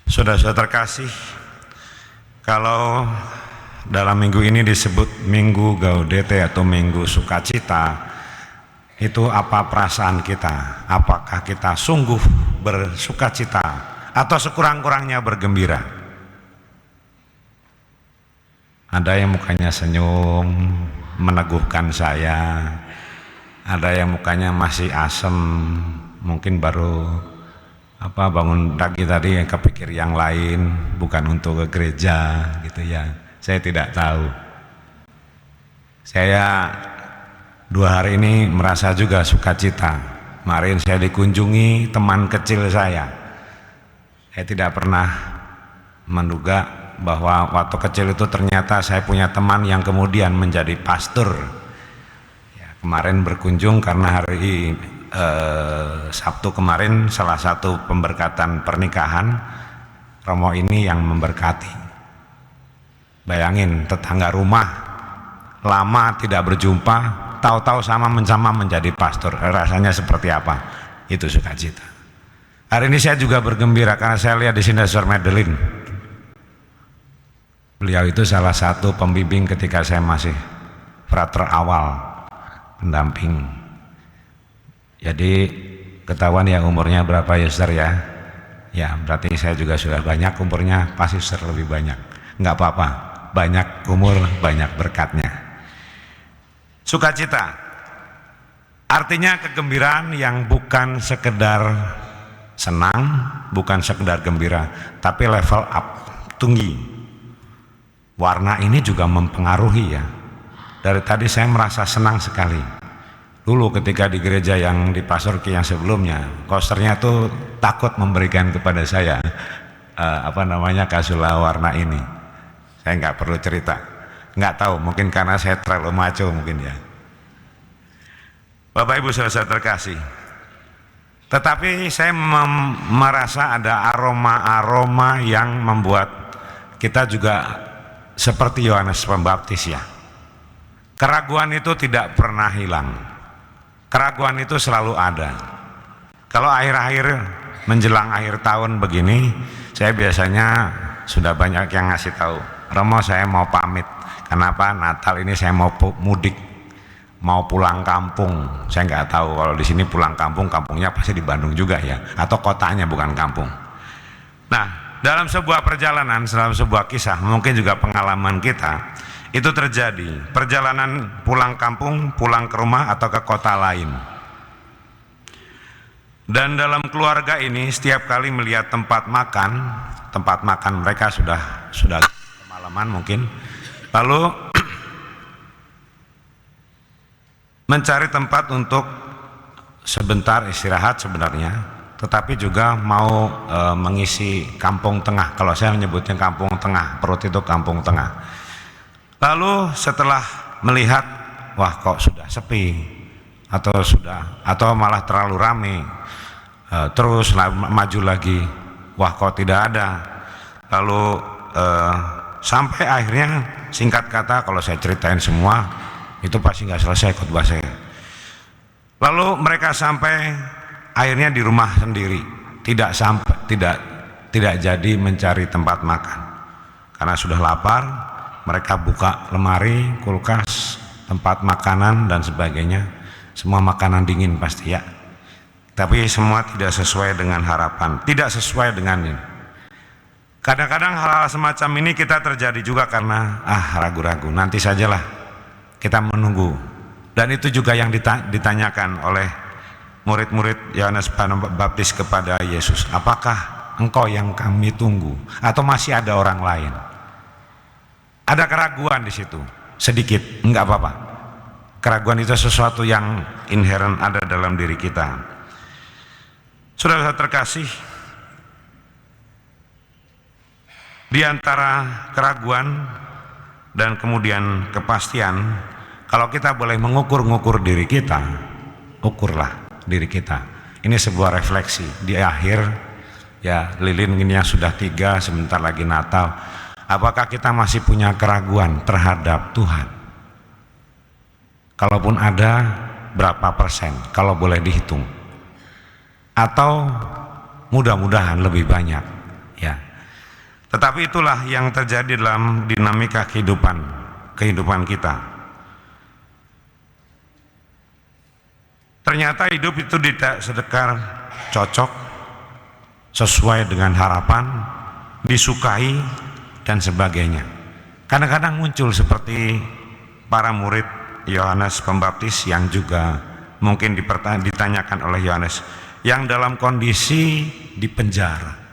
Saudara-saudara terkasih, kalau dalam minggu ini disebut Minggu Gaudete atau Minggu Sukacita, itu apa perasaan kita? Apakah kita sungguh bersukacita atau sekurang-kurangnya bergembira? Ada yang mukanya senyum, meneguhkan saya. Ada yang mukanya masih asem, mungkin baru bangun pagi tadi yang kepikir yang lain, bukan untuk ke gereja gitu ya. Saya tidak tahu. Saya 2 hari ini merasa juga sukacita. Kemarin saya dikunjungi teman kecil saya. Saya tidak pernah menduga bahwa waktu kecil itu ternyata saya punya teman yang kemudian menjadi pastor. Ya, kemarin berkunjung karena hari Sabtu kemarin salah satu pemberkatan pernikahan Romo ini yang memberkati. Bayangin, tetangga rumah lama tidak berjumpa, tahu-tahu sama menjadi pastor. Rasanya seperti apa? Itu sukacita. Hari ini saya juga bergembira karena saya lihat di sini Sir Madeline. Beliau itu salah satu pembimbing ketika saya masih frater awal, pendamping. Jadi ketahuan ya umurnya berapa ya Sister ya? Ya berarti saya juga sudah banyak umurnya, pasti Sister lebih banyak. Enggak apa-apa, banyak umur banyak berkatnya. Sukacita artinya kegembiraan yang bukan sekedar senang, bukan sekedar gembira, tapi level up, tinggi. Warna ini juga mempengaruhi ya. Dari tadi saya merasa senang sekali. Dulu ketika di gereja yang di Pasorki yang sebelumnya, kosternya tuh takut memberikan kepada saya kasula warna ini. Saya nggak perlu cerita, nggak tahu, mungkin karena saya terlalu maco mungkin ya. Bapak Ibu saudara terkasih, tetapi saya merasa ada aroma-aroma yang membuat kita juga seperti Yohanes Pembaptis ya. Keraguan itu tidak pernah hilang. Keraguan itu selalu ada. Kalau akhir-akhir menjelang akhir tahun begini, saya biasanya sudah banyak yang ngasih tahu, Romo saya mau pamit. Kenapa? Natal ini saya mau mudik, mau pulang kampung. Saya nggak tahu kalau di sini pulang kampung, kampungnya pasti di Bandung juga ya, atau kotanya bukan kampung. Nah, dalam sebuah perjalanan, dalam sebuah kisah, mungkin juga pengalaman kita, itu terjadi perjalanan pulang kampung, pulang ke rumah atau ke kota lain. Dan dalam keluarga ini setiap kali melihat tempat makan mereka sudah kemalaman mungkin, lalu mencari tempat untuk sebentar istirahat sebenarnya, tetapi juga mau mengisi kampung tengah. Kalau saya menyebutnya kampung tengah, perut itu kampung tengah. Lalu setelah melihat, wah kok sudah sepi atau malah terlalu ramai, terus maju lagi, wah kok tidak ada. Lalu sampai akhirnya, singkat kata kalau saya ceritain semua itu pasti nggak selesai khotbah saya. Lalu mereka sampai akhirnya di rumah sendiri, tidak jadi mencari tempat makan karena sudah lapar. Mereka buka lemari, kulkas, tempat makanan dan sebagainya. Semua makanan dingin pasti ya. Tapi semua tidak sesuai dengan harapan, tidak sesuai dengan ini. Kadang-kadang hal-hal semacam ini kita terjadi juga karena ragu-ragu, nanti sajalah, kita menunggu. Dan itu juga yang ditanyakan oleh murid-murid Yohanes Pembaptis kepada Yesus. Apakah engkau yang kami tunggu atau masih ada orang lain? Ada keraguan di situ, sedikit, enggak apa-apa. Keraguan itu sesuatu yang inherent ada dalam diri kita. Saudara terkasih, di antara keraguan dan kemudian kepastian, kalau kita boleh mengukur diri kita, ukurlah diri kita. Ini sebuah refleksi di akhir ya, lilin ini yang sudah 3, sebentar lagi Natal. Apakah kita masih punya keraguan terhadap Tuhan? Kalaupun ada, berapa persen kalau boleh dihitung? Atau mudah-mudahan lebih banyak ya. Tetapi itulah yang terjadi dalam dinamika kehidupan kita. Ternyata hidup itu tidak sedekar cocok, sesuai dengan harapan, disukai, dan sebagainya. Kadang-kadang muncul seperti para murid Yohanes Pembaptis yang juga mungkin ditanyakan oleh Yohanes, yang dalam kondisi di penjara.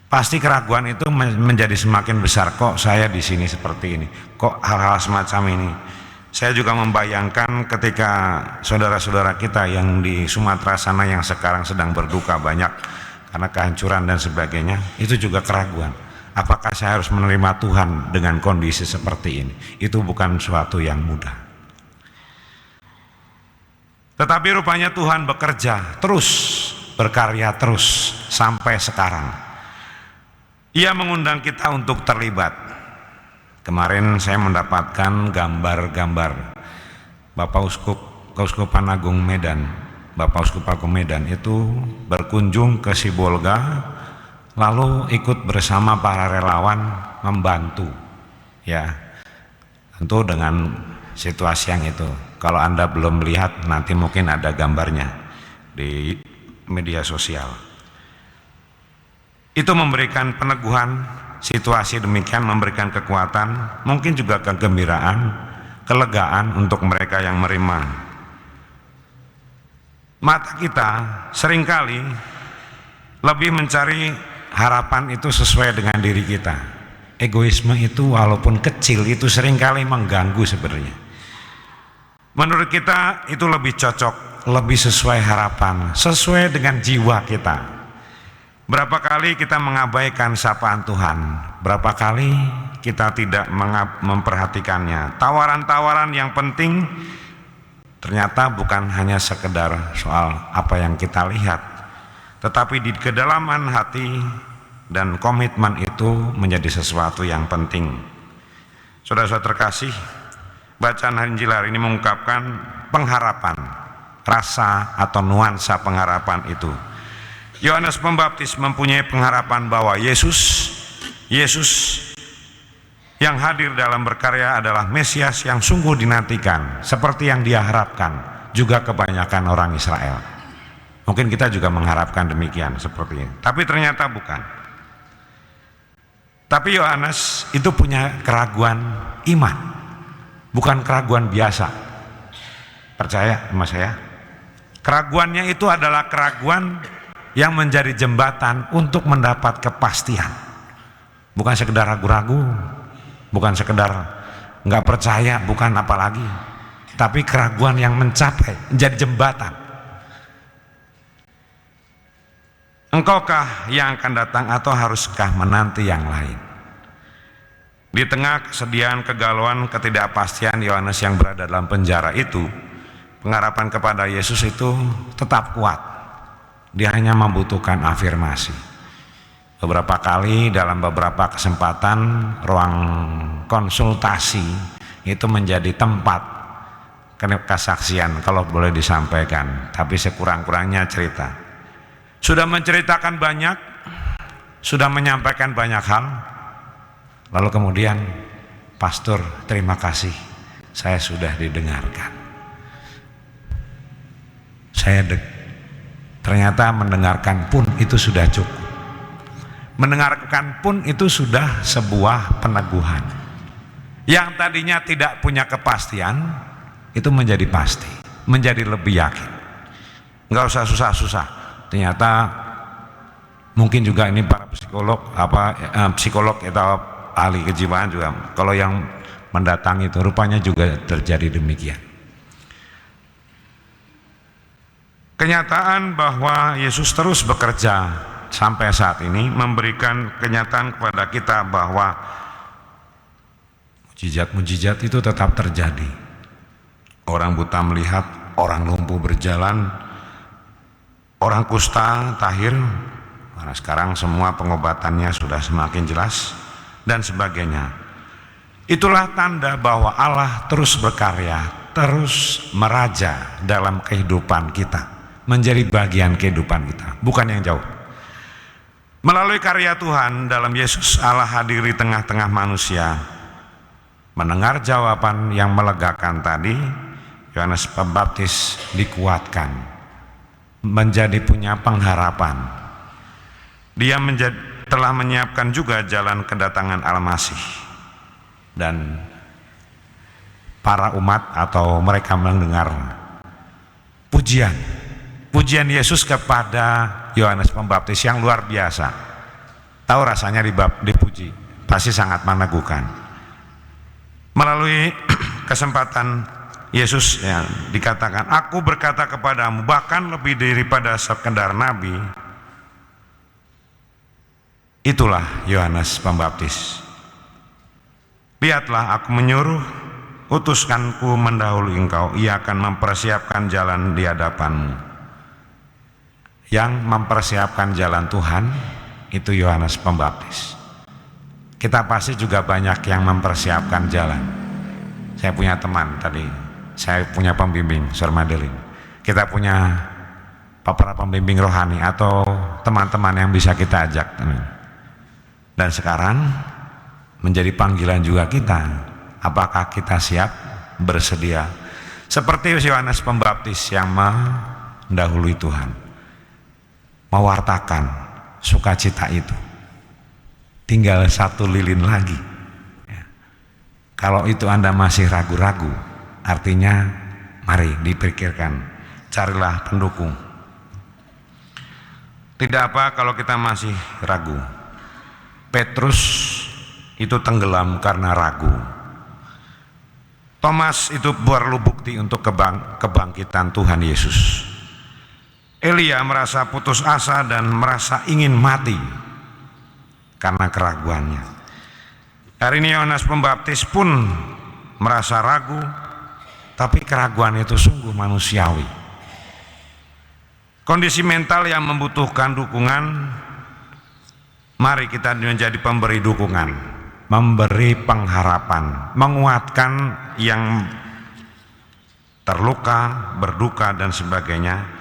Pasti keraguan itu menjadi semakin besar. Kok saya di sini seperti ini? Kok hal-hal semacam ini? Saya juga membayangkan ketika saudara-saudara kita yang di Sumatera sana yang sekarang sedang berduka banyak karena kehancuran dan sebagainya, itu juga keraguan. Apakah saya harus menerima Tuhan dengan kondisi seperti ini? Itu bukan suatu yang mudah. Tetapi rupanya Tuhan bekerja terus, berkarya terus sampai sekarang. Ia mengundang kita untuk terlibat. Kemarin saya mendapatkan gambar-gambar Bapak Keuskupan Agung Medan, Bapak Uskup Agung Medan itu berkunjung ke Sibolga, lalu ikut bersama para relawan membantu. Ya, tentu dengan situasi yang itu. Kalau Anda belum melihat, nanti mungkin ada gambarnya di media sosial. Itu memberikan peneguhan, situasi demikian memberikan kekuatan, mungkin juga kegembiraan, kelegaan untuk mereka yang menerima. Mata kita seringkali lebih mencari harapan itu sesuai dengan diri kita. Egoisme itu walaupun kecil itu seringkali mengganggu sebenarnya. Menurut kita itu lebih cocok, lebih sesuai harapan, sesuai dengan jiwa kita. Berapa kali kita mengabaikan sapaan Tuhan, berapa kali kita tidak memperhatikannya. Tawaran-tawaran yang penting ternyata bukan hanya sekedar soal apa yang kita lihat, tetapi di kedalaman hati dan komitmen itu menjadi sesuatu yang penting. Saudara-saudara terkasih, bacaan Injil hari ini mengungkapkan pengharapan, rasa atau nuansa pengharapan itu. Yohanes Pembaptis mempunyai pengharapan bahwa Yesus yang hadir dalam berkarya adalah Mesias yang sungguh dinantikan, seperti yang dia harapkan juga kebanyakan orang Israel. Mungkin kita juga mengharapkan demikian seperti ini, tapi ternyata bukan. Tapi Yohanes itu punya keraguan iman, bukan keraguan biasa. Percaya sama saya? Keraguannya itu adalah keraguan yang menjadi jembatan untuk mendapat kepastian. Bukan sekedar ragu-ragu, bukan sekedar nggak percaya, bukan apalagi, tapi keraguan yang mencapai, menjadi jembatan. Engkaukah yang akan datang atau haruskah menanti yang lain? Di tengah kesedihan, kegalauan, ketidakpastian Yohanes yang berada dalam penjara itu, pengharapan kepada Yesus itu tetap kuat. Dia hanya membutuhkan afirmasi. Beberapa kali dalam beberapa kesempatan ruang konsultasi itu menjadi tempat kesaksian kalau boleh disampaikan, tapi sekurang-kurangnya cerita. Sudah menceritakan banyak, sudah menyampaikan banyak hal, lalu kemudian, Pastor, terima kasih, saya sudah didengarkan. Ternyata mendengarkan pun itu sudah cukup. Mendengarkan pun itu sudah sebuah peneguhan. Yang tadinya tidak punya kepastian itu menjadi pasti, menjadi lebih yakin. Enggak usah susah-susah. Ternyata mungkin juga ini para psikolog atau ahli kejiwaan juga, kalau yang mendatangi itu rupanya juga terjadi demikian. Kenyataan bahwa Yesus terus bekerja sampai saat ini memberikan kenyataan kepada kita bahwa mujizat-mujizat itu tetap terjadi. Orang buta melihat, orang lumpuh berjalan, orang kusta tahir, karena sekarang semua pengobatannya sudah semakin jelas dan sebagainya. Itulah tanda bahwa Allah terus berkarya, terus meraja dalam kehidupan kita, menjadi bagian kehidupan kita, bukan yang jauh. Melalui karya Tuhan dalam Yesus, Allah hadir di tengah-tengah manusia. Mendengar jawaban yang melegakan tadi, Yohanes Pembaptis dikuatkan, menjadi punya pengharapan. Dia telah menyiapkan juga jalan kedatangan Al-Masih, dan para umat atau mereka mendengar pujian Yesus kepada Yohanes Pembaptis yang luar biasa. Tahu rasanya dipuji, pasti sangat meneguhkan. Melalui kesempatan Yesus yang dikatakan, aku berkata kepadamu, bahkan lebih daripada sekedar nabi, itulah Yohanes Pembaptis. Lihatlah, aku menyuruh utuskanku mendahului engkau, ia akan mempersiapkan jalan di hadapanmu. Yang mempersiapkan jalan Tuhan itu Yohanes Pembaptis. Kita pasti juga banyak yang mempersiapkan jalan. Saya punya teman tadi, saya punya pembimbing Sor Madeline. Kita punya para pembimbing rohani atau teman-teman yang bisa kita ajak. Dan sekarang menjadi panggilan juga kita. Apakah kita siap, bersedia seperti Yohanes Pembaptis yang mendahului Tuhan, mewartakan sukacita itu? Tinggal satu lilin lagi. Kalau itu Anda masih ragu-ragu, artinya mari dipikirkan, carilah pendukung. Tidak apa kalau kita masih ragu. Petrus itu tenggelam karena ragu. Thomas itu perlu bukti untuk kebangkitan Tuhan Yesus. Elia merasa putus asa dan merasa ingin mati karena keraguannya. Hari ini Yohanes Pembaptis pun merasa ragu, tapi keraguan itu sungguh manusiawi. Kondisi mental yang membutuhkan dukungan, mari kita menjadi pemberi dukungan, memberi pengharapan, menguatkan yang terluka, berduka dan sebagainya.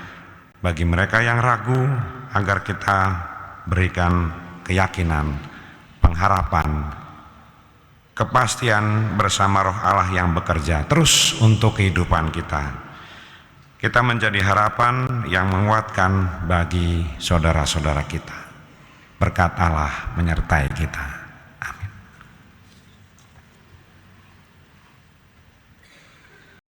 Bagi mereka yang ragu, agar kita berikan keyakinan, pengharapan, kepastian bersama Roh Allah yang bekerja terus untuk kehidupan kita. Kita menjadi harapan yang menguatkan bagi saudara-saudara kita. Berkat Allah menyertai kita.